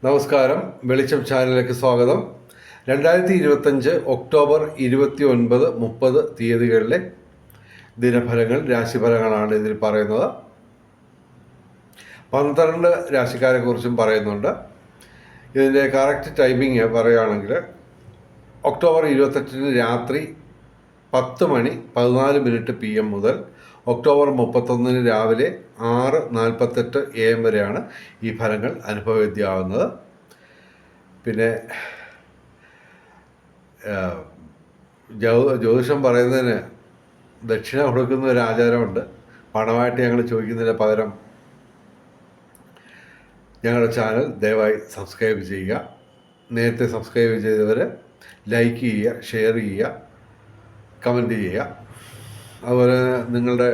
നമസ്കാരം. വെളിച്ചം ചാനലിലേക്ക് സ്വാഗതം. 2025 ഒക്ടോബർ 29, 30 തീയതികളിലെ ദിനഫലങ്ങൾ, രാശിഫലങ്ങളാണ് ഇതിൽ പറയുന്നത്. 12 രാശിക്കാരെക്കുറിച്ചും പറയുന്നുണ്ട്. ഇതിൻ്റെ കറക്റ്റ് ടൈമിങ് പറയുകയാണെങ്കിൽ ഒക്ടോബർ 28 രാത്രി 10:14 PM മുതൽ ഒക്ടോബർ 31 രാവിലെ 6:48 AM വരെയാണ് ഈ ഫലങ്ങൾ അനുഭവവേദ്യമാകുന്നത്. പിന്നെ ജ്യോതിഷം പറയുന്നതിന് ദക്ഷിണ കൊടുക്കുന്ന ഒരു ആചാരമുണ്ട്. പണമായിട്ട് ഞങ്ങൾ ചോദിക്കുന്നതിന് പകരം ഞങ്ങളുടെ ചാനൽ ദയവായി സബ്സ്ക്രൈബ് ചെയ്യുക. നേരത്തെ സബ്സ്ക്രൈബ് ചെയ്തവർ ലൈക്ക് ചെയ്യുക, ഷെയർ ചെയ്യുക, കമൻറ്റ് ചെയ്യുക. അതുപോലെ നിങ്ങളുടെ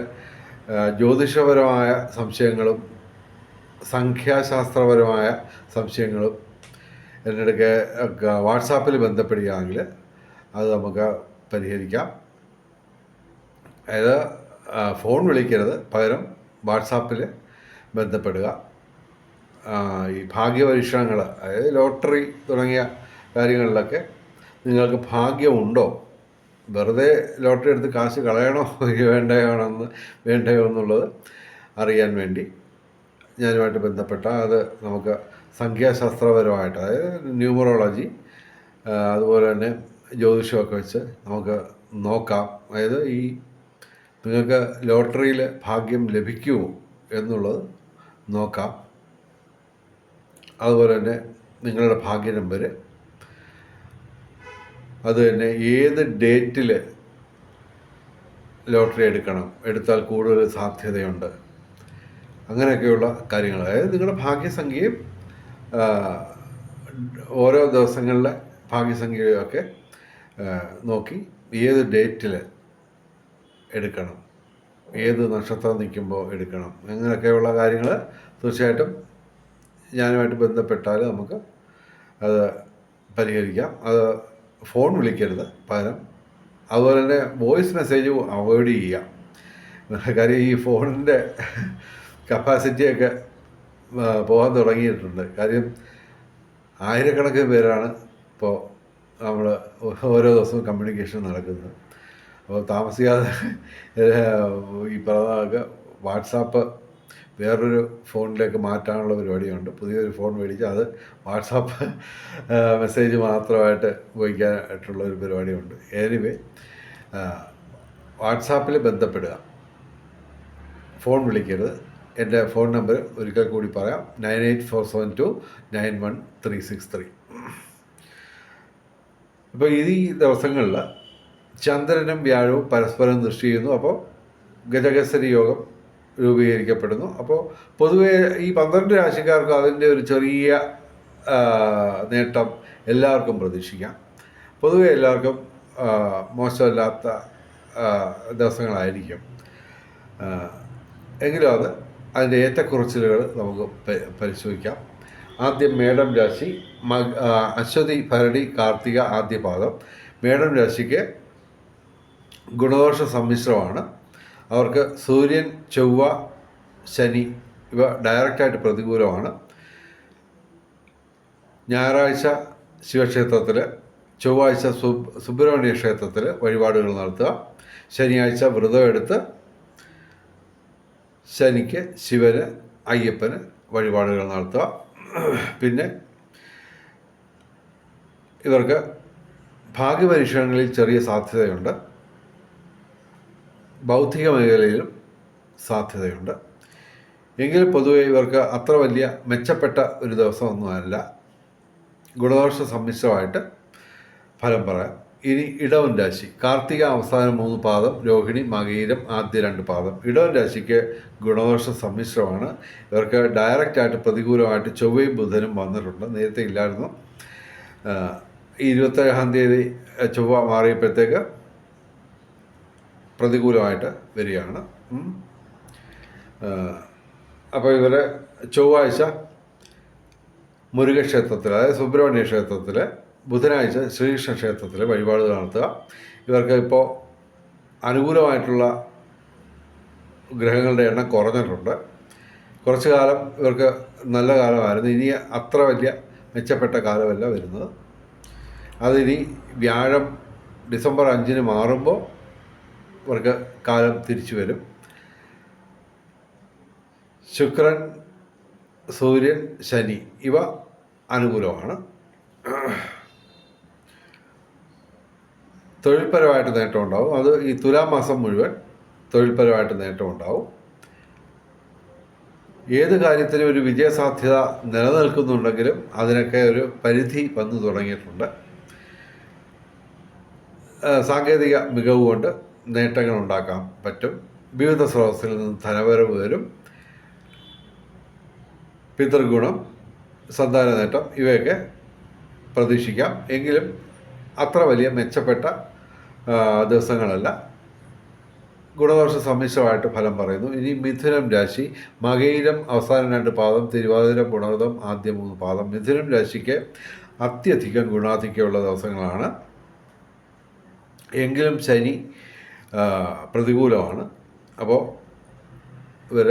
ജ്യോതിഷപരമായ സംശയങ്ങളും സംഖ്യാശാസ്ത്രപരമായ സംശയങ്ങളും എന്നിടയ്ക്ക് വാട്സാപ്പിൽ ബന്ധപ്പെടുകയാണെങ്കിൽ അത് നമുക്ക് പരിഹരിക്കാം. അതായത് ഫോൺ വിളിക്കരുത്, പകരം വാട്സാപ്പിൽ ബന്ധപ്പെടുക. ഈ ഭാഗ്യപരീക്ഷണങ്ങൾ, അതായത് ലോട്ടറി തുടങ്ങിയ കാര്യങ്ങളിലൊക്കെ നിങ്ങൾക്ക് ഭാഗ്യമുണ്ടോ, വെറുതെ ലോട്ടറി എടുത്ത് കാശ് കളയണോ വേണ്ടയോ എന്നുള്ളത് അറിയാൻ വേണ്ടി ഞാനുമായിട്ട് ബന്ധപ്പെട്ട അത് നമുക്ക് സംഖ്യാശാസ്ത്രപരമായിട്ട്, അതായത് ന്യൂമറോളജി, അതുപോലെ തന്നെ ജ്യോതിഷമൊക്കെ വെച്ച് നമുക്ക് നോക്കാം. അതായത് ഈ നിങ്ങൾക്ക് ലോട്ടറിയിൽ ഭാഗ്യം ലഭിക്കുമോ എന്നുള്ളത് നോക്കാം. അതുപോലെ തന്നെ നിങ്ങളുടെ ഭാഗ്യ നമ്പർ, അത് തന്നെ ഏത് ഡേറ്റിൽ ലോട്ടറി എടുത്താൽ കൂടുതൽ സാധ്യതയുണ്ട്, അങ്ങനെയൊക്കെയുള്ള കാര്യങ്ങൾ. അതായത് നിങ്ങളുടെ ഭാഗ്യസംഖ്യയും ഓരോ ദിവസങ്ങളിലെ ഭാഗ്യസംഖ്യയൊക്കെ നോക്കി ഏത് ഡേറ്റിൽ എടുക്കണം, ഏത് നക്ഷത്രം നിൽക്കുമ്പോൾ എടുക്കണം, അങ്ങനെയൊക്കെയുള്ള കാര്യങ്ങൾ തീർച്ചയായിട്ടും ഞാനുമായിട്ട് ബന്ധപ്പെട്ടാൽ നമുക്ക് അത് പരിഹരിക്കാം. അത് ഫോൺ വിളിക്കരുത്, പകരം അതുപോലെ തന്നെ വോയിസ് മെസ്സേജ് അവോയ്ഡ് ചെയ്യാം. കാര്യം ഈ ഫോണിൻ്റെ കപ്പാസിറ്റിയൊക്കെ പോകാൻ തുടങ്ങിയിട്ടുണ്ട്. കാര്യം ആയിരക്കണക്കിന് പേരാണ് ഇപ്പോൾ നമ്മൾ ഓരോ ദിവസവും കമ്മ്യൂണിക്കേഷൻ നടക്കുന്നത്. അപ്പോൾ താമസിയാതെ ഈ പറഞ്ഞ വാട്സാപ്പ് വേറൊരു ഫോണിലേക്ക് മാറ്റാനുള്ള പരിപാടിയുണ്ട്. പുതിയൊരു ഫോൺ മേടിച്ച് അത് വാട്സാപ്പ് മെസ്സേജ് മാത്രമായിട്ട് ഉപയോഗിക്കാനായിട്ടുള്ള ഒരു പരിപാടിയുണ്ട്. എനിവേ, വാട്സാപ്പിൽ ബന്ധപ്പെടുക, ഫോൺ വിളിക്കരുത്. എൻ്റെ ഫോൺ നമ്പർ ഒരിക്കൽ കൂടി പറയാം: 9847291363. ഇപ്പോൾ ഈ ദിവസങ്ങളിൽ ചന്ദ്രനും വ്യാഴവും പരസ്പരം ദൃഷ്ടി ചെയ്യുന്നു. അപ്പോൾ ഗജകേസരി യോഗം രൂപീകരിക്കപ്പെടുന്നു. അപ്പോൾ പൊതുവേ ഈ 12 രാശിക്കാർക്ക് അതിൻ്റെ ഒരു ചെറിയ നേട്ടം എല്ലാവർക്കും പ്രതീക്ഷിക്കാം. പൊതുവേ എല്ലാവർക്കും മോശമല്ലാത്ത ദിവസങ്ങളായിരിക്കും. എങ്കിലും അതിൻ്റെ ഏറ്റക്കുറച്ചിലുകൾ നമുക്ക് പരിശോധിക്കാം. ആദ്യം മേടം രാശി, അശ്വതി, ഭരണി, കാർത്തിക ആദ്യപാദം. മേടം രാശിക്ക് ഗുണദോഷ സമ്മിശ്രമാണ്. അവർക്ക് സൂര്യൻ, ചൊവ്വ, ശനി ഇവ ഡയറക്റ്റായിട്ട് പ്രതികൂലമാണ്. ഞായറാഴ്ച ശിവക്ഷേത്രത്തിൽ, ചൊവ്വാഴ്ച സുബ്രഹ്മണ്യ ക്ഷേത്രത്തിൽ വഴിപാടുകൾ നടത്തുക. ശനിയാഴ്ച വ്രതം എടുത്ത് ശനിക്ക്, ശിവന്, അയ്യപ്പന് വഴിപാടുകൾ നടത്തുക. പിന്നെ ഇവർക്ക് ഭാഗ്യപരീക്ഷണങ്ങളിൽ ചെറിയ സാധ്യതയുണ്ട്, ബൗദ്ധിക മേഖലയിലും സാധ്യതയുണ്ട്. എങ്കിലും പൊതുവെ ഇവർക്ക് അത്ര വലിയ മെച്ചപ്പെട്ട ഒരു ദിവസമൊന്നുമല്ല. ഗുണദോഷ സമ്മിശ്രമായിട്ട് ഫലം പറയാം. ഇനി ഇടവൻ രാശി, കാർത്തിക അവസാന 3 പാദം, രോഹിണി, മകയിരം ആദ്യ 2 പാദം. ഇടവൻ രാശിക്ക് ഗുണദോഷ സമ്മിശ്രമാണ്. ഇവർക്ക് ഡയറക്റ്റായിട്ട് പ്രതികൂലമായിട്ട് ചൊവ്വയും ബുധനും വന്നിട്ടുണ്ട്. നേരത്തെ ഇല്ലായിരുന്നു. ഈ 27-ാം തീയതി ചൊവ്വ മാറിയപ്പോഴത്തേക്ക് പ്രതികൂലമായിട്ട് വരികയാണ്. അപ്പോൾ ഇവരെ ചൊവ്വാഴ്ച മുരുകക്ഷേത്രത്തിൽ, അതായത് സുബ്രഹ്മണ്യ ക്ഷേത്രത്തിൽ, ബുധനാഴ്ച ശ്രീകൃഷ്ണ ക്ഷേത്രത്തിൽ വഴിപാടുകൾ നടത്തുക. ഇവർക്ക് ഇപ്പോൾ അനുകൂലമായിട്ടുള്ള ഗ്രഹങ്ങളുടെ എണ്ണം കുറഞ്ഞിട്ടുണ്ട്. കുറച്ചു കാലം ഇവർക്ക് നല്ല കാലമായിരുന്നു. ഇനി അത്ര വലിയ മെച്ചപ്പെട്ട കാലമല്ല വരുന്നത്. അതിനി വ്യാഴം ഡിസംബർ 5 മാറുമ്പോൾ ഇവർക്ക് കാലം തിരിച്ചു വരും. ശുക്രൻ, സൂര്യൻ, ശനി ഇവ അനുകൂലമാണ്. തൊഴിൽപരമായിട്ട് നേട്ടം ഉണ്ടാവും. അത് ഈ തുലാമാസം മുഴുവൻ തൊഴിൽപരമായിട്ട് നേട്ടം ഉണ്ടാവും. ഏത് കാര്യത്തിനും ഒരു വിജയസാധ്യത നിലനിൽക്കുന്നുണ്ടെങ്കിലും അതിനൊക്കെ ഒരു പരിധി വന്നു തുടങ്ങിയിട്ടുണ്ട്. സാങ്കേതിക മികവ് കൊണ്ട് നേട്ടങ്ങൾ ഉണ്ടാക്കാൻ പറ്റും. വിവിധ സ്രോതസ്സിൽ നിന്ന് ധനവരവ് വരും. പിതൃഗുണം, സന്താന നേട്ടം ഇവയൊക്കെ പ്രതീക്ഷിക്കാം. എങ്കിലും അത്ര വലിയ മെച്ചപ്പെട്ട ദിവസങ്ങളല്ല. ഗുണദോഷ സമ്മിശ്രമായിട്ട് ഫലം പറയുന്നു. ഇനി മിഥുനം രാശി, മകയിരം അവസാന 2 പാദം, തിരുവാതിരം, പുണർതം ആദ്യ 3 പാദം. മിഥുനം രാശിക്ക് അത്യധികം ഗുണാധിക്യമുള്ള ദിവസങ്ങളാണ്. എങ്കിലും ശനി പ്രതികൂലമാണ്. അപ്പോൾ ഇവർ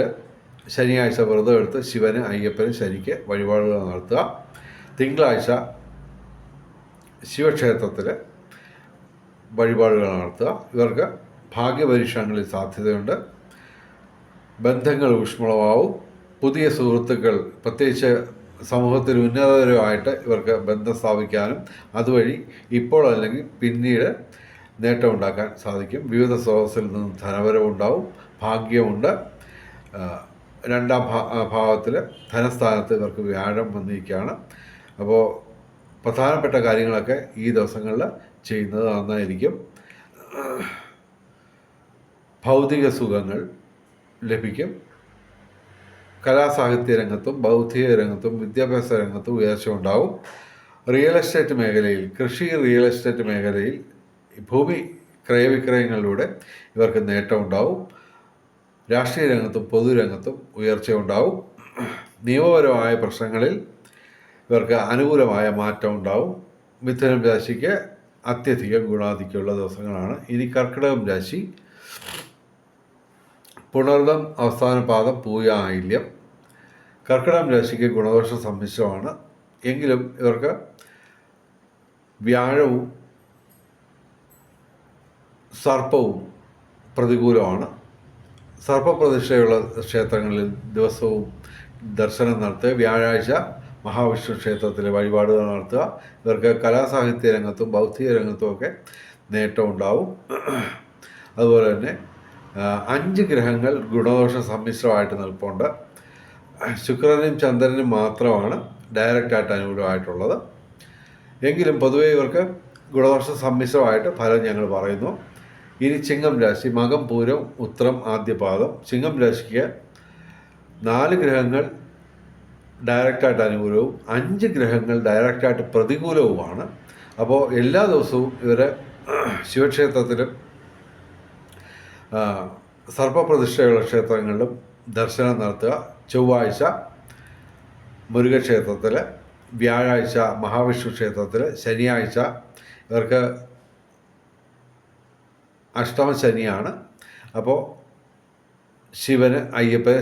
ശനിയാഴ്ച വ്രതം എടുത്ത് ശിവന്, അയ്യപ്പന്, ശനിക്ക് വഴിപാടുകൾ നടത്തുക. തിങ്കളാഴ്ച ശിവക്ഷേത്രത്തിൽ വഴിപാടുകൾ നടത്തുക. ഇവർക്ക് ഭാഗ്യപരീക്ഷണങ്ങളിൽ സാധ്യതയുണ്ട്. ബന്ധങ്ങൾ ഊഷ്മളമാവും. പുതിയ സുഹൃത്തുക്കൾ, പ്രത്യേകിച്ച് സമൂഹത്തിൽ ഉന്നതരുമായിട്ട് ഇവർക്ക് ബന്ധം സ്ഥാപിക്കാനും അതുവഴി ഇപ്പോൾ അല്ലെങ്കിൽ പിന്നീട് നേട്ടമുണ്ടാക്കാൻ സാധിക്കും. വിവിധ സ്രോതസ്സിൽ നിന്ന് ധനവരവുണ്ടാവും. ഭാഗ്യമുണ്ട്. 2ാം ഭാവത്തിൽ ധനസ്ഥാനത്ത് ഇവർക്ക് വ്യാഴം വന്നിരിക്കുകയാണ്. അപ്പോൾ പ്രധാനപ്പെട്ട കാര്യങ്ങളൊക്കെ ഈ ദിവസങ്ങളിൽ ചെയ്യുന്നത് നന്നായിരിക്കും. ഭൗതിക സുഖങ്ങൾ ലഭിക്കും. കലാസാഹിത്യ രംഗത്തും ബൗദ്ധിക രംഗത്തും വിദ്യാഭ്യാസ രംഗത്തും ഉയർച്ച ഉണ്ടാവും. റിയൽ എസ്റ്റേറ്റ് മേഖലയിൽ, കൃഷി റിയൽ എസ്റ്റേറ്റ് മേഖലയിൽ ഭൂമി ക്രയവിക്രയങ്ങളിലൂടെ ഇവർക്ക് നേട്ടമുണ്ടാവും. രാഷ്ട്രീയ രംഗത്തും പൊതുരംഗത്തും ഉയർച്ചയുണ്ടാവും. നിയമപരമായ പ്രശ്നങ്ങളിൽ ഇവർക്ക് അനുകൂലമായ മാറ്റം ഉണ്ടാവും. മിഥുനം രാശിക്ക് അത്യധികം ഗുണാധിക്യമുള്ള ദിവസങ്ങളാണ്. ഇനി കർക്കിടകം രാശി, പുണർതം അവസാന പാദം, പൂയ, ആയില്യം. കർക്കിടകം രാശിക്ക് ഗുണദോഷ സമ്മിശ്രമാണ്. എങ്കിലും ഇവർക്ക് വ്യാഴവും സർപ്പവും പ്രതികൂലമാണ്. സർപ്പപ്രതിഷ്ഠയുള്ള ക്ഷേത്രങ്ങളിൽ ദിവസവും ദർശനം നടത്തുക. വ്യാഴാഴ്ച മഹാവിഷ്ണു ക്ഷേത്രത്തിലെ വഴിപാടുകൾ നടത്തുക. ഇവർക്ക് കലാസാഹിത്യ രംഗത്തും ബൗദ്ധിക രംഗത്തും ഒക്കെ നേട്ടമുണ്ടാവും. അതുപോലെ തന്നെ 5 ഗ്രഹങ്ങൾ ഗുണദോഷ സമ്മിശ്രമായിട്ട് നിൽപ്പുണ്ട്. ശുക്രനും ചന്ദ്രനും മാത്രമാണ് ഡയറക്റ്റായിട്ട് അനുകൂലമായിട്ടുള്ളത്. എങ്കിലും പൊതുവേ ഇവർക്ക് ഗുണദോഷ സമ്മിശ്രമായിട്ട് ഫലം ഞങ്ങൾ പറയുന്നു. ഇനി ചിങ്ങം രാശി, മകം, പൂരം, ഉത്രം ആദ്യ പാദം. ചിങ്ങം രാശിക്ക് 4 ഗ്രഹങ്ങൾ ഡയറക്റ്റായിട്ട് അനുകൂലവും 5 ഗ്രഹങ്ങൾ ഡയറക്റ്റായിട്ട് പ്രതികൂലവുമാണ്. അപ്പോൾ എല്ലാ ദിവസവും ഇവർ ശിവക്ഷേത്രത്തിലും സർപ്പപ്രതിഷ്ഠയുള്ള ക്ഷേത്രങ്ങളിലും ദർശനം നടത്തുക. ചൊവ്വാഴ്ച മുരുകക്ഷേത്രത്തിൽ, വ്യാഴാഴ്ച മഹാവിഷ്ണു ക്ഷേത്രത്തിൽ, ശനിയാഴ്ച ഇവർക്ക് അഷ്ടമ ശനിയാണ്. അപ്പോൾ ശിവന്, അയ്യപ്പന്,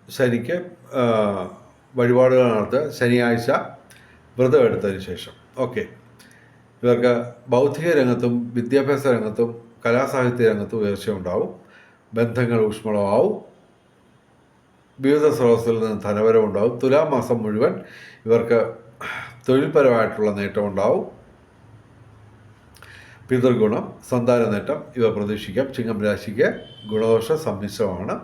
ശനിക്ക് വഴിപാടുകൾ നടത്തുക. ശനിയാഴ്ച വ്രതം എടുത്തതിന് ശേഷം. ഓക്കെ. ഇവർക്ക് ബൗദ്ധിക രംഗത്തും വിദ്യാഭ്യാസ രംഗത്തും കലാസാഹിത്യ രംഗത്തും ഉയർച്ചയുണ്ടാവും. ബന്ധങ്ങൾ ഊഷ്മളമാവും. വിവിധ സ്രോതസ്സിൽ നിന്ന് ധനവരവുണ്ടാവും. തുലാമാസം മുഴുവൻ ഇവർക്ക് തൊഴിൽപരമായിട്ടുള്ള നേട്ടമുണ്ടാവും. പിതൃഗുണം, സന്താന നേട്ടം ഇവ പ്രതീക്ഷിക്കാം. ചിങ്ങം രാശിക്ക് ഗുണദോഷ സമ്മിശ്രമാണ്.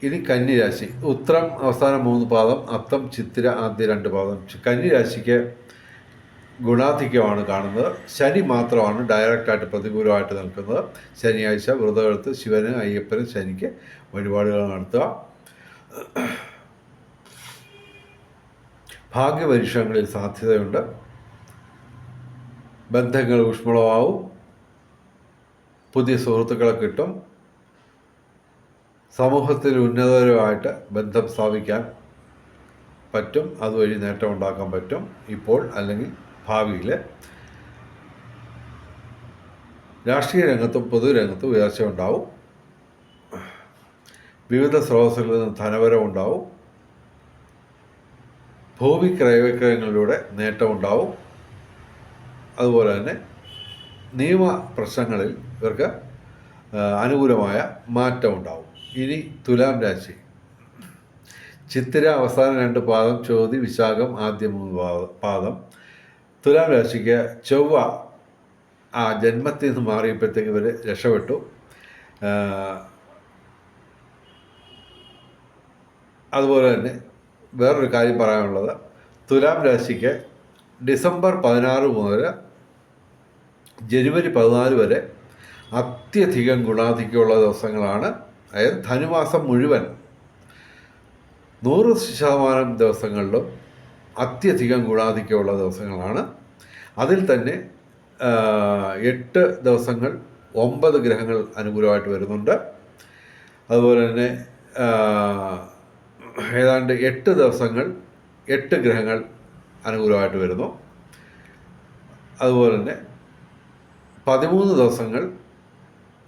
ഇനി കന്നിരാശി, ഉത്രം അവസാന 3 പാദം, അത്തം, ചിത്തിര ആദ്യ 2 പാദം. കന്നിരാശിക്ക് ഗുണാധിക്യമാണ് കാണുന്നത്. ശനി മാത്രമാണ് ഡയറക്റ്റായിട്ട് പ്രതികൂലമായിട്ട് നിൽക്കുന്നത്. ശനിയാഴ്ച വ്രതമെടുത്ത് ശിവന്, അയ്യപ്പന്, ശനിക്ക് വഴിപാടുകൾ നടത്തുക. ഭാഗ്യപരീക്ഷണങ്ങളിൽ സാധ്യതയുണ്ട്. ബന്ധങ്ങൾ ഊഷ്മളമാവും. പുതിയ സുഹൃത്തുക്കളെ കിട്ടും. സമൂഹത്തിൽ ഉന്നതരുമായിട്ട് ബന്ധം സ്ഥാപിക്കാൻ പറ്റും. അതുവഴി നേട്ടം ഉണ്ടാക്കാൻ പറ്റും ഇപ്പോൾ അല്ലെങ്കിൽ ഭാവിയിൽ. രാഷ്ട്രീയ രംഗത്തും പൊതുരംഗത്തും ഉയർച്ച ഉണ്ടാവും. വിവിധ സ്രോതസ്സുകളിൽ നിന്ന് ധനവരവ് ഉണ്ടാവും, ഭൂമി ക്രയവിക്രയങ്ങളിലൂടെ നേട്ടമുണ്ടാവും. അതുപോലെ തന്നെ നിയമ പ്രശ്നങ്ങളിൽ ഇവർക്ക് അനുകൂലമായ മാറ്റമുണ്ടാവും. ഇനി തുലാം രാശി, ചിത്തിര അവസാന 2 പാദം, ചോതി വിശാഖം ആദ്യ 3 പാദം. തുലാം രാശിക്ക് ചൊവ്വ ആ ജന്മത്തിൽ നിന്ന് മാറിയപ്പോഴത്തേക്ക് ഇവർ രക്ഷപ്പെട്ടു. അതുപോലെ തന്നെ വേറൊരു കാര്യം പറയാനുള്ളത്, തുലാം രാശിക്ക് ഡിസംബർ 16 മുതൽ ജനുവരി 14 വരെ അത്യധികം ഗുണാധിക്യമുള്ള ദിവസങ്ങളാണ്. അതായത് ധനുമാസം മുഴുവൻ 100% ദിവസങ്ങളിലും അത്യധികം ഗുണാധിക്യമുള്ള ദിവസങ്ങളാണ്. അതിൽ തന്നെ 8 ദിവസങ്ങൾ 9 ഗ്രഹങ്ങൾ അനുകൂലമായിട്ട് വരുന്നുണ്ട്. അതുപോലെ തന്നെ ഏതാണ്ട് 8 ദിവസങ്ങൾ 8 ഗ്രഹങ്ങൾ അനുകൂലമായിട്ട് വരുന്നു. അതുപോലെ തന്നെ 13 ദിവസങ്ങൾ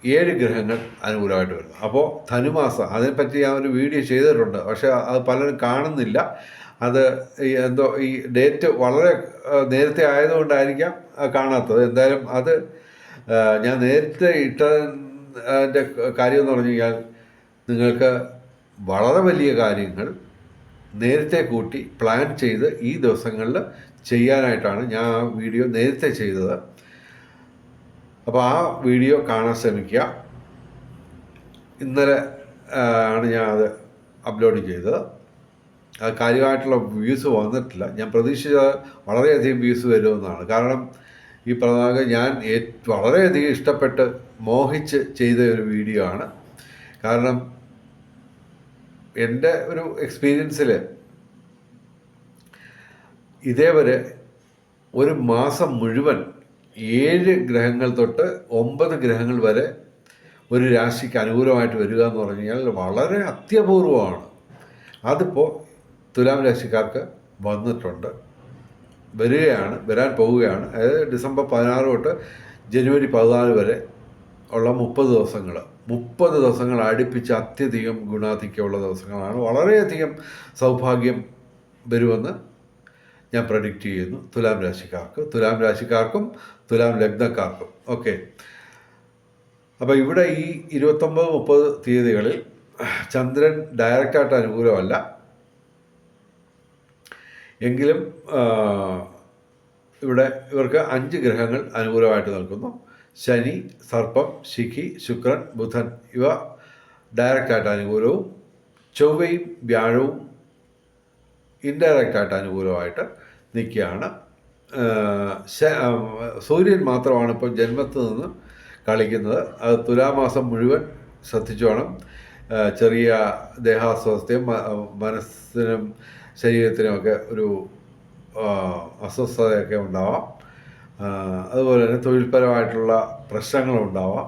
7 ഗ്രഹങ്ങൾ അനുകൂലമായിട്ട് വരുന്നു. അപ്പോൾ ധനുമാസം അതിനെപ്പറ്റി ഞാൻ ഒരു വീഡിയോ ചെയ്തിട്ടുണ്ട്, പക്ഷേ അത് പലരും കാണുന്നില്ല. അത് എന്തോ ഈ ഡേറ്റ് വളരെ നേരത്തെ ആയതുകൊണ്ടായിരിക്കാം കാണാത്തത്. എന്തായാലും അത് ഞാൻ നേരത്തെ ഇട്ടതിൻ്റെ കാര്യം എന്ന് പറഞ്ഞു കഴിഞ്ഞാൽ, നിങ്ങൾക്ക് വളരെ വലിയ കാര്യങ്ങൾ നേരത്തെ കൂട്ടി പ്ലാൻ ചെയ്ത് ഈ ദിവസങ്ങളിൽ ചെയ്യാനായിട്ടാണ് ഞാൻ ആ വീഡിയോ നേരത്തെ ചെയ്തത്. അപ്പോൾ ആ വീഡിയോ കാണാൻ ശ്രമിക്കുക. ഇന്നലെ ആണ് ഞാൻ അത് അപ്ലോഡ് ചെയ്തത്. അത് കാര്യമായിട്ടുള്ള വ്യൂസ് വന്നിട്ടില്ല. ഞാൻ പ്രതീക്ഷിച്ചത് വളരെയധികം വ്യൂസ് വരുമെന്നാണ്. കാരണം ഈ പറഞ്ഞ ഞാൻ വളരെയധികം ഇഷ്ടപ്പെട്ട് മോഹിച്ച് ചെയ്ത ഒരു വീഡിയോ ആണ്. കാരണം എൻ്റെ ഒരു എക്സ്പീരിയൻസിൽ ഇതേവരെ ഒരു മാസം മുഴുവൻ 7 ഗ്രഹങ്ങൾ തൊട്ട് 9 ഗ്രഹങ്ങൾ വരെ ഒരു രാശിക്ക് അനുകൂലമായിട്ട് വരിക എന്ന് പറഞ്ഞു കഴിഞ്ഞാൽ വളരെ അത്യപൂർവമാണ്. അതിപ്പോൾ തുലാം രാശിക്കാർക്ക് വന്നിട്ടുണ്ട്, വരാൻ പോവുകയാണ്. അതായത് ഡിസംബർ 16 തൊട്ട് ജനുവരി 14 വരെ ഉള്ള 30 ദിവസങ്ങൾ അടുപ്പിച്ച് അത്യധികം ഗുണാധിക്യമുള്ള ദിവസങ്ങളാണ്. വളരെയധികം സൗഭാഗ്യം വരുമെന്ന് ഞാൻ പ്രഡിക്റ്റ് ചെയ്യുന്നു തുലാം രാശിക്കാർക്കും തുലാം ലഗ്നക്കാർക്കും. ഓക്കെ, അപ്പോൾ ഇവിടെ ഈ 29-30 തീയതികളിൽ ചന്ദ്രൻ ഡയറക്റ്റായിട്ട് അനുകൂലമല്ല. എങ്കിലും ഇവിടെ ഇവർക്ക് 5 ഗ്രഹങ്ങൾ അനുകൂലമായിട്ട് നിൽക്കുന്നു. ശനി, സർപ്പം, ശിഖി, ശുക്രൻ, ബുധൻ ഇവ ഡയറക്റ്റായിട്ട് അനുകൂലവും, ചൊവ്വയും വ്യാഴവും ഇൻഡയറക്റ്റായിട്ട് അനുകൂലമായിട്ട് നിൽക്കുകയാണ്. സൂര്യൻ മാത്രമാണ് ഇപ്പോൾ ജന്മത്തിൽ നിന്ന് കളിക്കുന്നത്. അത് തുലാമാസം മുഴുവൻ ശ്രദ്ധിച്ചു വേണം. ചെറിയ ദേഹാസ്വാസ്ഥ്യം, മനസ്സിനും ശരീരത്തിനുമൊക്കെ ഒരു അസ്വസ്ഥതയൊക്കെ ഉണ്ടാവാം. അതുപോലെ തന്നെ തൊഴിൽപരമായിട്ടുള്ള പ്രശ്നങ്ങളുണ്ടാവാം.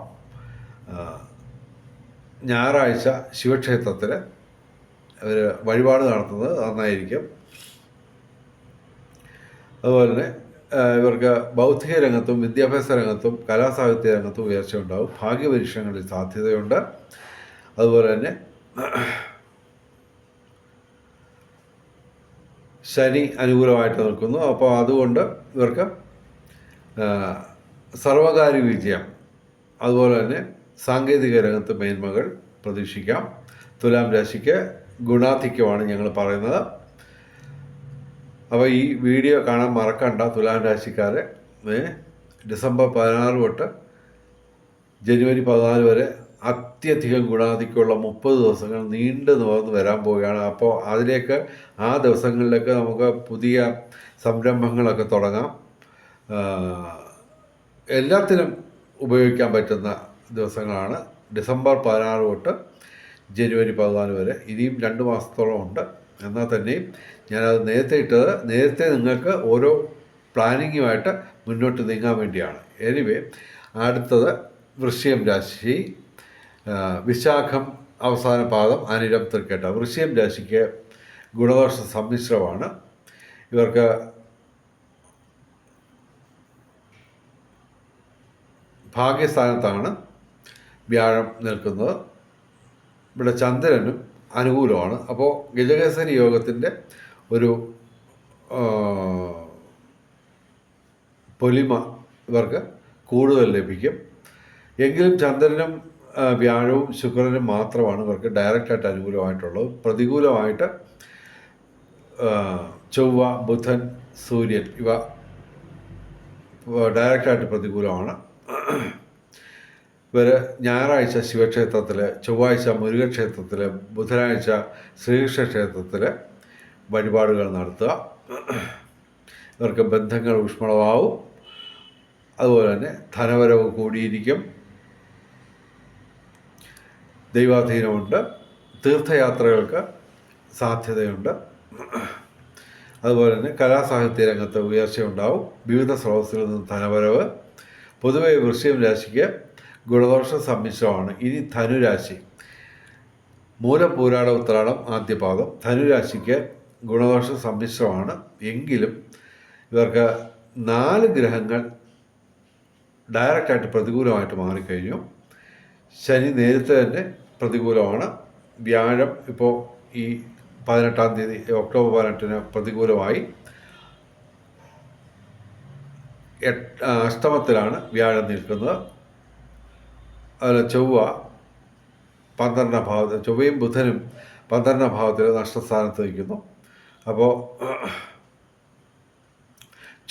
ഞായറാഴ്ച ശിവക്ഷേത്രത്തിൽ അവർ വഴിപാട് നടത്തുന്നത് നന്നായിരിക്കും. അതുപോലെ തന്നെ ഇവർക്ക് ബൗദ്ധിക രംഗത്തും വിദ്യാഭ്യാസ രംഗത്തും കലാസാഹിത്യ രംഗത്തും ഉയർച്ച ഉണ്ടാകും. ഭാഗ്യപരീക്ഷണങ്ങളിൽ സാധ്യതയുണ്ട്. അതുപോലെ തന്നെ ശനി അനുകൂലമായിട്ട് നിൽക്കുന്നു. അപ്പോൾ അതുകൊണ്ട് ഇവർക്ക് സർവകാര്യ വിജയം, അതുപോലെ തന്നെ സാങ്കേതിക രംഗത്ത് മേന്മകൾ പ്രതീക്ഷിക്കാം. തുലാം രാശിക്ക് ഗുണാധിക്യമാണ് ഞങ്ങൾ പറയുന്നത്. അപ്പോൾ ഈ വീഡിയോ കാണാൻ മറക്കണ്ട തുലാം രാശിക്കാരെ. ഡിസംബർ 16 തൊട്ട് ജനുവരി 14 വരെ അത്യധികം ഗുണാധിക്യമുള്ള 30 ദിവസങ്ങൾ നീണ്ടു നിവർന്ന് വരാൻ പോവുകയാണ്. അപ്പോൾ അതിലേക്ക് ആ ദിവസങ്ങളിലേക്ക് നമുക്ക് പുതിയ സംരംഭങ്ങളൊക്കെ തുടങ്ങാം. എല്ലാത്തിനും ഉപയോഗിക്കാൻ പറ്റുന്ന ദിവസങ്ങളാണ് ഡിസംബർ 16 തൊട്ട് ജനുവരി 14 വരെ. ഇനിയും 2 മാസത്തോളം ഉണ്ട്. എന്നാൽ തന്നെയും ഞാനത് നേരത്തെ നിങ്ങൾക്ക് ഓരോ പ്ലാനിങ്ങുമായിട്ട് മുന്നോട്ട് നീങ്ങാൻ വേണ്ടിയാണ്. എനിവേ, അടുത്തത് വൃശ്ചികം രാശി, വിശാഖം അവസാന പാദം, അനിഴം തൃക്കേട്ട. വൃശ്ചികം രാശിക്ക് ഗുണദോഷ സമ്മിശ്രമാണ്. ഇവർക്ക് ഭാഗ്യസ്ഥാനത്താണ് വ്യാഴം നിൽക്കുന്നത്. ഇവിടെ ചന്ദ്രനും അനുകൂലമാണ്. അപ്പോൾ ഗജകേസരി യോഗത്തിൻ്റെ ഒരു പൊലിമ ഇവർക്ക് കൂടുതൽ ലഭിക്കും. എങ്കിലും ചന്ദ്രനും വ്യാഴവും ശുക്രനും മാത്രമാണ് ഇവർക്ക് ഡയറക്റ്റായിട്ട് അനുകൂലമായിട്ടുള്ളത്. പ്രതികൂലമായിട്ട് ചൊവ്വ, ബുധൻ, സൂര്യൻ ഇവ ഡയറക്റ്റായിട്ട് പ്രതികൂലമാണ്. ഇവർ ഞായറാഴ്ച ശിവക്ഷേത്രത്തിൽ, ചൊവ്വാഴ്ച മുരുകക്ഷേത്രത്തിൽ, ബുധനാഴ്ച ശ്രീകൃഷ്ണ ക്ഷേത്രത്തിൽ വഴിപാടുകൾ നടത്തുക. ഇവർക്ക് ബന്ധങ്ങൾ ഊഷ്മളമാവും. അതുപോലെ തന്നെ ധനവരവ് കൂടിയിരിക്കും. ദൈവാധീനമുണ്ട്. തീർത്ഥയാത്രകൾക്ക് സാധ്യതയുണ്ട്. അതുപോലെ തന്നെ കലാസാഹിത്യ രംഗത്ത് ഉയർച്ചയുണ്ടാവും. വിവിധ സ്രോതസ്സിൽ നിന്ന് ധനവരവ്. പൊതുവെ വൃശ്ചികം രാശിക്ക് ഗുണദോഷ സമ്മിശ്രമാണ്. ഇനി ധനുരാശി, മൂലം പൂരാട ഉത്രാടം ആദ്യപാദം. ധനുരാശിക്ക് ഗുണദോഷ സമ്മിശ്രമാണ്. എങ്കിലും ഇവർക്ക് 4 ഗ്രഹങ്ങൾ ഡയറക്റ്റായിട്ട് പ്രതികൂലമായിട്ട് മാറിക്കഴിഞ്ഞു. ശനി നേരത്തെ തന്നെ പ്രതികൂലമാണ്. വ്യാഴം ഇപ്പോൾ ഈ 18-ാം തീയതി ഒക്ടോബർ 18-ന് പ്രതികൂലമായി. അഷ്ടമത്തിലാണ് വ്യാഴം നിൽക്കുന്നത്. അതുപോലെ ചൊവ്വ 12-ാം ഭാവത്തിൽ, ചൊവ്വയും ബുധനും 12-ാം ഭാവത്തിൽ നഷ്ടസ്ഥാനത്ത് നിൽക്കുന്നു. അപ്പോൾ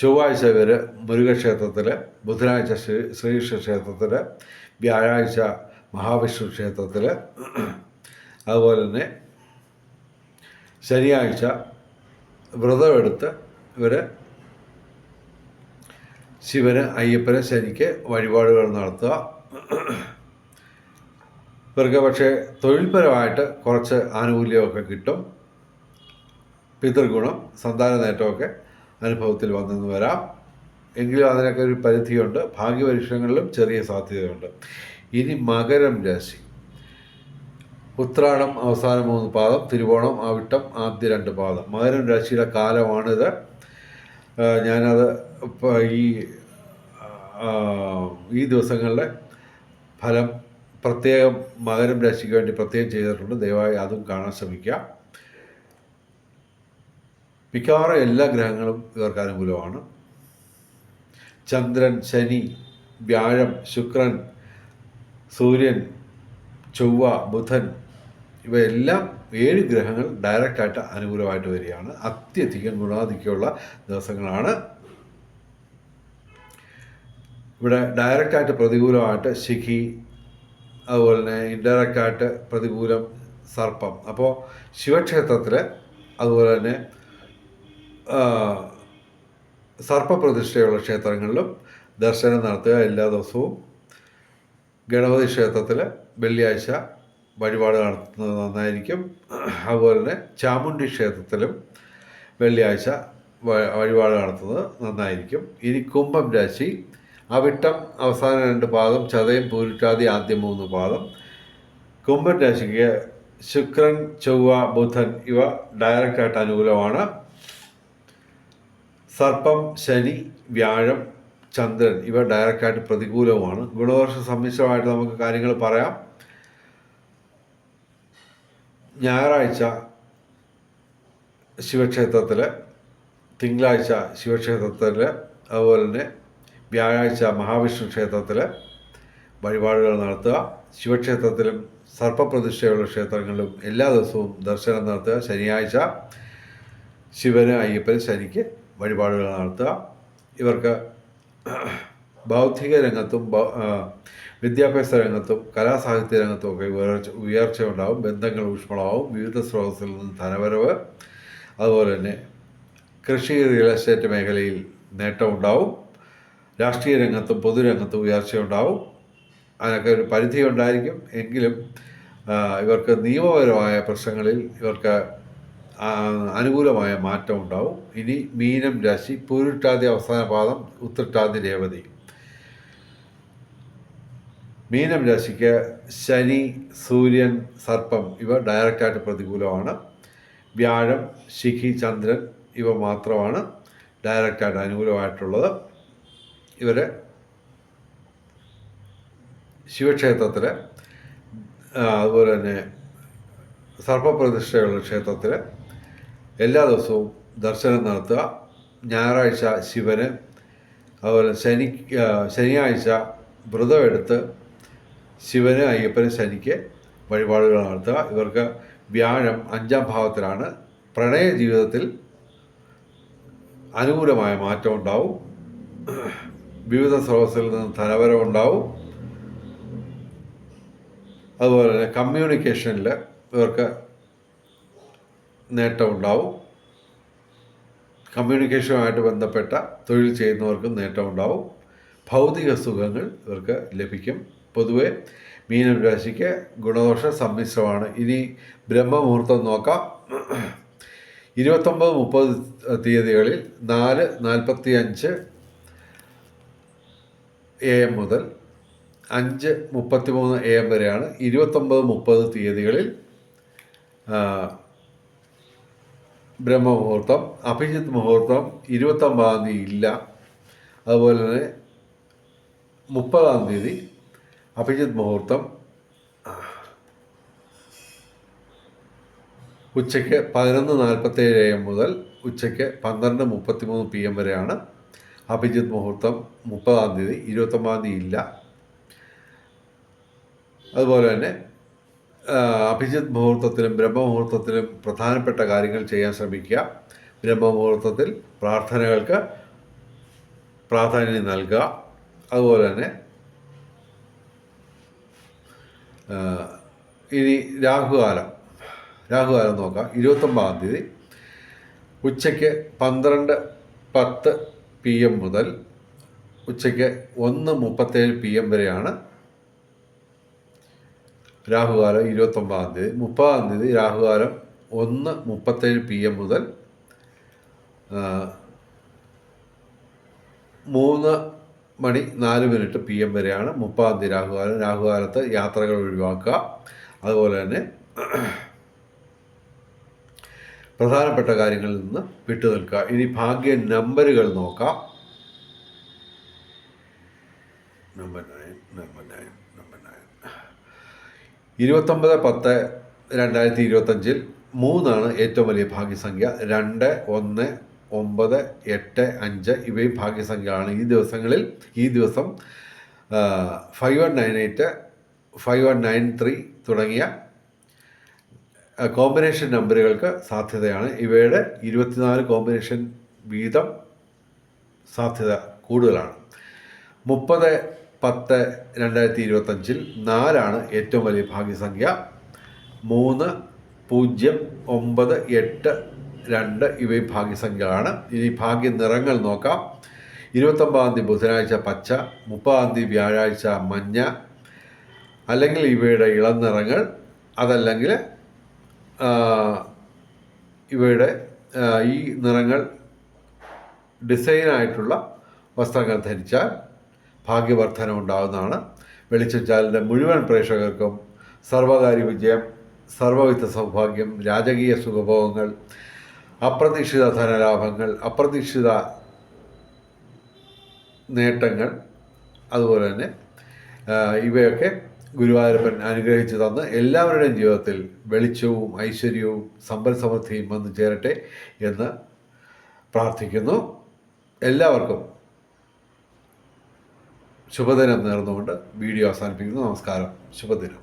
ചൊവ്വാഴ്ച ഇവർ മുരുകക്ഷേത്രത്തിൽ, ബുധനാഴ്ച ശ്രീകൃഷ്ണ ക്ഷേത്രത്തിൽ, വ്യാഴാഴ്ച മഹാവിഷ്ണു ക്ഷേത്രത്തിൽ, അതുപോലെ തന്നെ ശനിയാഴ്ച വ്രതമെടുത്ത് ഇവർ ശിവന്, അയ്യപ്പന്, ശനിക്ക് വഴിപാടുകൾ നടത്തുക. ഇവർക്ക് പക്ഷേ തൊഴിൽപരമായിട്ട് കുറച്ച് ആനുകൂല്യമൊക്കെ കിട്ടും. പിതൃഗുണം, സന്താന നേട്ടമൊക്കെ അനുഭവത്തിൽ വന്നെന്ന് വരാം. എങ്കിലും അതിനൊക്കെ ഒരു പരിധിയുണ്ട്. ഭാഗ്യപരീക്ഷണങ്ങളിലും ചെറിയ സാധ്യതയുണ്ട്. ഇനി മകരം രാശി. ഉത്രാടം അവസാന 3 പാദം, തിരുവോണം, അവിട്ടം ആദ്യ 2 പാദം. മകരം രാശിയുടെ കാലമാണിത്. ഞാനത് ഈ ദിവസങ്ങളിലെ ഫലം പ്രത്യേകം മകരം രാശിക്ക് വേണ്ടി പ്രത്യേകം ചെയ്തിട്ടുണ്ട്. ദയവായി അതും കാണാൻ ശ്രമിക്കുക. മിക്കവാറും എല്ലാ ഗ്രഹങ്ങളും ഇവർക്ക് അനുകൂലമാണ്. ചന്ദ്രൻ, ശനി, വ്യാഴം, ശുക്രൻ, സൂര്യൻ, ചൊവ്വ, ബുധൻ ഇവയെല്ലാം 7 ഗ്രഹങ്ങൾ ഡയറക്റ്റായിട്ട് അനുകൂലമായിട്ട് വരികയാണ്. അത്യധികം ഗുണാധിക്യമുള്ള ദിവസങ്ങളാണ്. ഇവിടെ ഡയറക്റ്റായിട്ട് പ്രതികൂലമായിട്ട് ശിഖി, അതുപോലെ തന്നെ ഇൻഡയറക്റ്റായിട്ട് പ്രതികൂലം സർപ്പം. അപ്പോൾ ശിവക്ഷേത്രത്തിൽ, അതുപോലെ തന്നെ സർപ്പപ്രതിഷ്ഠയുള്ള ക്ഷേത്രങ്ങളിലും ദർശനം നടത്തുക എല്ലാ ദിവസവും. ഗണപതി ക്ഷേത്രത്തിൽ വെള്ളിയാഴ്ച വഴിപാട് നടത്തുന്നത് നന്നായിരിക്കും. അതുപോലെ തന്നെ ചാമുണ്ഡി ക്ഷേത്രത്തിലും വെള്ളിയാഴ്ച വഴിപാട് നടത്തുന്നത് നന്നായിരിക്കും. ഇനി കുംഭം രാശി. അവിട്ടം അവസാന 2 പാദം, ചതയം, പൂരിട്ടാതി ആദ്യ 3 പാദം. കുംഭം രാശിക്ക് ശുക്രൻ, ചൊവ്വ, ബുധൻ ഇവ ഡയറക്റ്റായിട്ട് അനുകൂലമാണ്. സർപ്പം, ശനി, വ്യാഴം, ചന്ദ്രൻ ഇവ ഡയറക്റ്റായിട്ട് പ്രതികൂലവുമാണ്. ഗുണദോഷ സമ്മിശ്രമായിട്ട് നമുക്ക് കാര്യങ്ങൾ പറയാം. ഞായറാഴ്ച ശിവക്ഷേത്രത്തിൽ, തിങ്കളാഴ്ച ശിവക്ഷേത്രത്തിൽ, അതുപോലെ തന്നെ വ്യാഴാഴ്ച മഹാവിഷ്ണു ക്ഷേത്രത്തിൽ വഴിപാടുകൾ നടത്തുക. ശിവക്ഷേത്രത്തിലും സർപ്പപ്രതിഷ്ഠയുള്ള ക്ഷേത്രങ്ങളിലും എല്ലാ ദിവസവും ദർശനം നടത്തുക. ശനിയാഴ്ച ശിവന്, അയ്യപ്പന്, ശനിക്ക് വഴിപാടുകൾ നടത്തുക. ഇവർക്ക് ബൗദ്ധിക രംഗത്തും വിദ്യാഭ്യാസ രംഗത്തും കലാസാഹിത്യ രംഗത്തും ഒക്കെ ഉയർച്ച ഉണ്ടാവും. ബന്ധങ്ങൾ ഊഷ്മളമാവും. വിവിധ സ്രോതസ്സിൽ നിന്ന് ധനവരവ്, അതുപോലെ തന്നെ കൃഷി, റിയൽ എസ്റ്റേറ്റ് മേഖലയിൽ നേട്ടമുണ്ടാവും. രാഷ്ട്രീയ രംഗത്തും പൊതുരംഗത്തും ഉയർച്ചയുണ്ടാവും. അതിനൊക്കെ ഒരു പരിധി ഉണ്ടായിരിക്കും. എങ്കിലും ഇവർക്ക് നിയമപരമായ പ്രശ്നങ്ങളിൽ ഇവർക്ക് അനുകൂലമായ മാറ്റം ഉണ്ടാവും. ഇനി മീനം രാശി. പൂരിട്ടാതി അവസാന പാദം, ഉത്രട്ടാതി, രേവതി. മീനം രാശിക്ക് ശനി, സൂര്യൻ, സർപ്പം ഇവ ഡയറക്റ്റായിട്ട് പ്രതികൂലമാണ്. വ്യാഴം, ശിഖി, ചന്ദ്രൻ ഇവ മാത്രമാണ് ഡയറക്റ്റായിട്ട് അനുകൂലമായിട്ടുള്ളത്. ഇവർ ശിവക്ഷേത്രത്തിൽ, അതുപോലെ തന്നെ സർപ്പപ്രതിഷ്ഠയുള്ള ക്ഷേത്രത്തിൽ എല്ലാ ദിവസവും ദർശനം നടത്തുക. ഞായറാഴ്ച ശിവന്, അതുപോലെ ശനിയാഴ്ച വ്രതമെടുത്ത് ശിവന്, അയ്യപ്പന്, ശനിക്ക് വഴിപാടുകൾ നടത്തുക. ഇവർക്ക് വ്യാഴം 5-ാം ഭാവത്തിലാണ്. പ്രണയ ജീവിതത്തിൽ അനുകൂലമായ മാറ്റം ഉണ്ടാവും. വിവിധ സ്രോതസ്സിൽ നിന്ന് ധനവരം ഉണ്ടാവും. അതുപോലെ തന്നെ കമ്മ്യൂണിക്കേഷനിൽ ഇവർക്ക് നേട്ടമുണ്ടാവും. കമ്മ്യൂണിക്കേഷനുമായിട്ട് ബന്ധപ്പെട്ട തൊഴിൽ ചെയ്യുന്നവർക്കും നേട്ടമുണ്ടാവും. ഭൗതിക സുഖങ്ങൾ ഇവർക്ക് ലഭിക്കും. പൊതുവെ മീനം രാശിക്ക് ഗുണദോഷ സമ്മിശ്രമാണ്. ഇനി ബ്രഹ്മമുഹൂർത്തം നോക്കാം. 29-30 തീയതികളിൽ 4:45 AM മുതൽ 5:33 AM വരെയാണ്. 29-30 തീയതികളിൽ ബ്രഹ്മമുഹൂർത്തം. അഭിജിത്ത് മുഹൂർത്തം 29-ാം തീയതി ഇല്ല. അതുപോലെ തന്നെ 30-ാം തീയതി അഭിജിത്ത് മുഹൂർത്തം ഉച്ചയ്ക്ക് 11:47 AM മുതൽ ഉച്ചയ്ക്ക് 12:33 PM വരെയാണ് അഭിജിത്ത് മുഹൂർത്തം. 30-ാം തീയതി, 29-ാം തീയതി ഇല്ല. അതുപോലെ തന്നെ അഭിജിത്ത് മുഹൂർത്തത്തിലും ബ്രഹ്മമുഹൂർത്തത്തിലും പ്രധാനപ്പെട്ട കാര്യങ്ങൾ ചെയ്യാൻ ശ്രമിക്കുക. ബ്രഹ്മമുഹൂർത്തത്തിൽ പ്രാർത്ഥനകൾക്ക് പ്രാധാന്യം നൽകുക. അതുപോലെ തന്നെ ഇനി രാഹുകാലം നോക്കാം. 29-ാം തീയതി ഉച്ചയ്ക്ക് 12:10 PM മുതൽ ഉച്ചയ്ക്ക് 1:37 PM വരെയാണ് രാഹുകാലം. 29-ാം തീയതി. 30-ാം തീയതി രാഹുകാലം 1:37 PM മുതൽ 3:04 PM വരെയാണ് 30-ാം തീയതി രാഹുകാലം. രാഹുകാലത്ത് യാത്രകൾ ഒഴിവാക്കുക. അതുപോലെ തന്നെ പ്രധാനപ്പെട്ട കാര്യങ്ങളിൽ നിന്ന് വിട്ടുനിൽക്കുക. ഇനി ഭാഗ്യ നമ്പറുകൾ നോക്കാം. നമ്പർ 9. 29/10/2025 3 ഏറ്റവും വലിയ ഭാഗ്യസംഖ്യ. 2, 1, 9, 8, 5 ഇവയും ഭാഗ്യസംഖ്യകളാണ്. ഈ ദിവസം 5198, 5193 തുടങ്ങിയ കോമ്പിനേഷൻ നമ്പറുകൾക്ക് സാധ്യതയാണ്. ഇവയുടെ 24 കോമ്പിനേഷൻ വീതം സാധ്യത കൂടുതലാണ്. 30/10/2025 4 ഏറ്റവും വലിയ ഭാഗ്യസംഖ്യ. 3, 0, 9, 8, 2 ഇവയും ഭാഗ്യസംഖ്യകളാണ്. ഇനി ഭാഗ്യ നിറങ്ങൾ നോക്കാം. 29-ാം തീയതി ബുധനാഴ്ച പച്ച, 30-ാം തീയതി വ്യാഴാഴ്ച മഞ്ഞ, അല്ലെങ്കിൽ ഇവയുടെ ഇളം നിറങ്ങൾ, അതല്ലെങ്കിൽ ഇവയുടെ ഈ നിറങ്ങൾ ഡിസൈനായിട്ടുള്ള വസ്ത്രങ്ങൾ ധരിച്ചാൽ ഭാഗ്യവർദ്ധന ഉണ്ടാകുന്നതാണ്. വെളിച്ചം ചാനലിൻ്റെ മുഴുവൻ പ്രേക്ഷകർക്കും സർവകാര്യ വിജയം, സർവവിധ സൗഭാഗ്യം, രാജകീയ സുഖഭോഗങ്ങൾ, അപ്രതീക്ഷിത ധനലാഭങ്ങൾ, അപ്രതീക്ഷിത നേട്ടങ്ങൾ, അതുപോലെ തന്നെ ഇവയൊക്കെ ഗുരുവായൂരപ്പൻ അനുഗ്രഹിച്ചു തന്ന് എല്ലാവരുടെയും ജീവിതത്തിൽ വെളിച്ചവും ഐശ്വര്യവും സമ്പൽ സമൃദ്ധിയും വന്നു ചേരട്ടെ എന്ന് പ്രാർത്ഥിക്കുന്നു. എല്ലാവർക്കും ശുഭദിനം നേർന്നുകൊണ്ട് വീഡിയോ അവസാനിപ്പിക്കുന്നു. നമസ്കാരം. ശുഭദിനം.